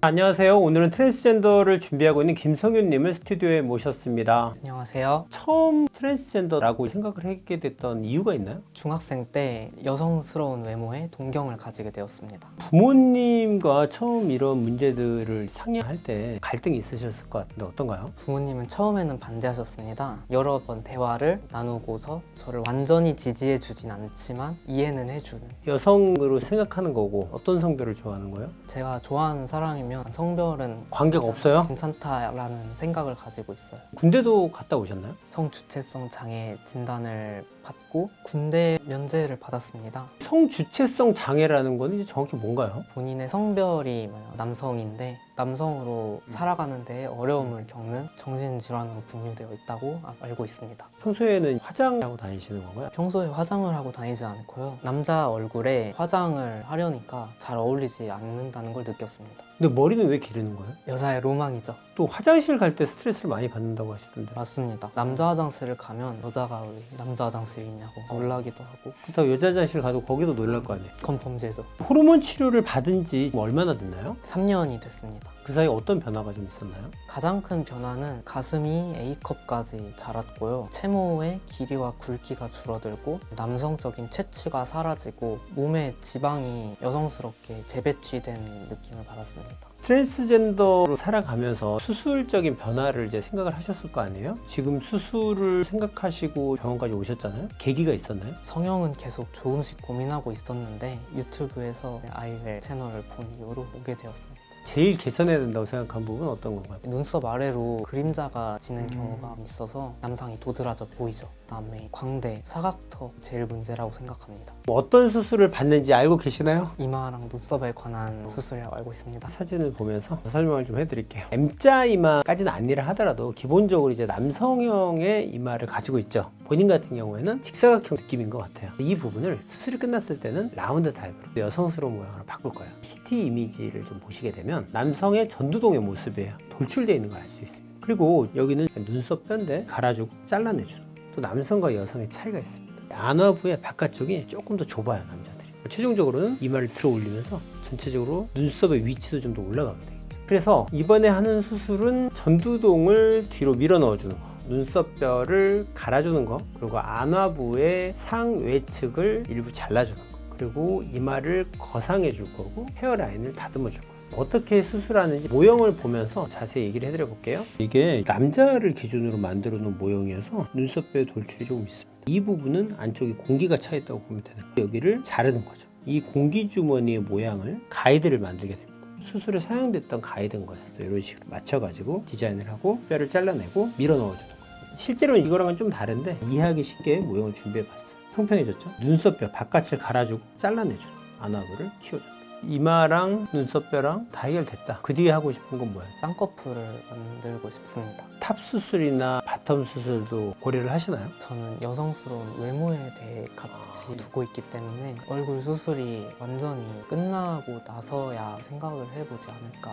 안녕하세요. 오늘은 트랜스젠더를 준비하고 있는 김성윤님을 스튜디오에 모셨습니다. 안녕하세요. 처음 트랜스젠더라고 생각을 하게 됐던 이유가 있나요? 중학생 때 여성스러운 외모에 동경을 가지게 되었습니다. 부모님과 처음 이런 문제들을 상의할 때 갈등이 있으셨을 것 같은데 어떤가요? 부모님은 처음에는 반대하셨습니다. 여러 번 대화를 나누고서 저를 완전히 지지해 주진 않지만 이해는 해주는. 여성으로 생각하는 거고 어떤 성별을 좋아하는 거예요? 제가 좋아하는 사람이면 성별은 관계가 없어요? 괜찮다라는 생각을 가지고 있어요. 군대도 갔다 오셨나요? 성주체성 장애 진단을 받고 군대 면제를 받았습니다. 성주체성 장애라는 거는 이제 정확히 뭔가요? 본인의 성별이 남성인데 남성으로 살아가는 데 어려움을 겪는 정신질환으로 분류되어 있다고 알고 있습니다. 평소에는 화장하고 다니시는 건가요? 평소에 화장을 하고 다니지 않고요. 남자 얼굴에 화장을 하려니까 잘 어울리지 않는다는 걸 느꼈습니다. 근데 머리는 왜 기르는 거예요? 여자의 로망이죠. 또 화장실 갈 때 스트레스를 많이 받는다고 하시던데 맞습니다. 남자 화장실을 가면 여자가 왜 남자 화장실이 있냐고 놀라기도 하고 그렇다고 여자 화장실 가도 거기도 놀랄 거 아니에요? 그건 범죄죠. 호르몬 치료를 받은 지 얼마나 됐나요? 3년이 됐습니다. 그 사이에 어떤 변화가 좀 있었나요? 가장 큰 변화는 가슴이 A컵까지 자랐고요. 채모의 길이와 굵기가 줄어들고 남성적인 체취가 사라지고 몸의 지방이 여성스럽게 재배치된 느낌을 받았습니다. 트랜스젠더로 살아가면서 수술적인 변화를 이제 생각을 하셨을 거 아니에요? 지금 수술을 생각하시고 병원까지 오셨잖아요? 계기가 있었나요? 성형은 계속 조금씩 고민하고 있었는데 유튜브에서 아이웰 채널을 본 이후로 오게 되었습니다. 제일 개선해야 된다고 생각한 부분은 어떤 건가요? 눈썹 아래로 그림자가 지는 경우가 있어서 남성이 도드라져 보이죠. 그다음에 광대, 사각턱 제일 문제라고 생각합니다. 뭐 어떤 수술을 받는지 알고 계시나요? 이마랑 눈썹에 관한 수술이라고 알고 있습니다. 사진을 보면서 설명을 좀 해드릴게요. M자 이마까지는 아니라 하더라도 기본적으로 이제 남성형의 이마를 가지고 있죠. 본인 같은 경우에는 직사각형 느낌인 것 같아요. 이 부분을 수술이 끝났을 때는 라운드 타입으로 여성스러운 모양으로 바꿀 거예요. CT 이미지를 좀 보시게 되면 남성의 전두동의 모습이에요. 돌출되어 있는 걸 알 수 있습니다. 그리고 여기는 눈썹 뼈인데 갈아주고 잘라내주는, 또 남성과 여성의 차이가 있습니다. 안화부의 바깥쪽이 조금 더 좁아요, 남자들이. 최종적으로는 이마를 들어 올리면서 전체적으로 눈썹의 위치도 좀 더 올라가게 돼요. 그래서 이번에 하는 수술은 전두동을 뒤로 밀어 넣어주는 거, 눈썹뼈를 갈아주는 거, 그리고 안화부의 상외측을 일부 잘라주는 거, 그리고 이마를 거상해 줄 거고 헤어라인을 다듬어 줄 거예요. 어떻게 수술하는지 모형을 보면서 자세히 얘기를 해드려 볼게요. 이게 남자를 기준으로 만들어 놓은 모형이어서 눈썹뼈에 돌출이 조금 있습니다. 이 부분은 안쪽에 공기가 차 있다고 보면 되는 거예요. 여기를 자르는 거죠. 이 공기 주머니의 모양을 가이드를 만들게 됩니다. 수술에 사용됐던 가이드인 거예요. 이런 식으로 맞춰가지고 디자인을 하고 뼈를 잘라내고 밀어 넣어주는 거예요. 실제로는 이거랑은 좀 다른데 이해하기 쉽게 모형을 준비해봤어요. 평평해졌죠? 눈썹뼈 바깥을 갈아주고 잘라내주는 안화부를 키워줍니다. 이마랑 눈썹뼈랑 다 해결됐다. 그 뒤에 하고 싶은 건 뭐예요? 쌍꺼풀을 만들고 싶습니다. 탑 수술이나 바텀 수술도 고려를 하시나요? 저는 여성스러운 외모에 대해 같이 두고 있기 때문에 얼굴 수술이 완전히 끝나고 나서야 생각을 해보지 않을까.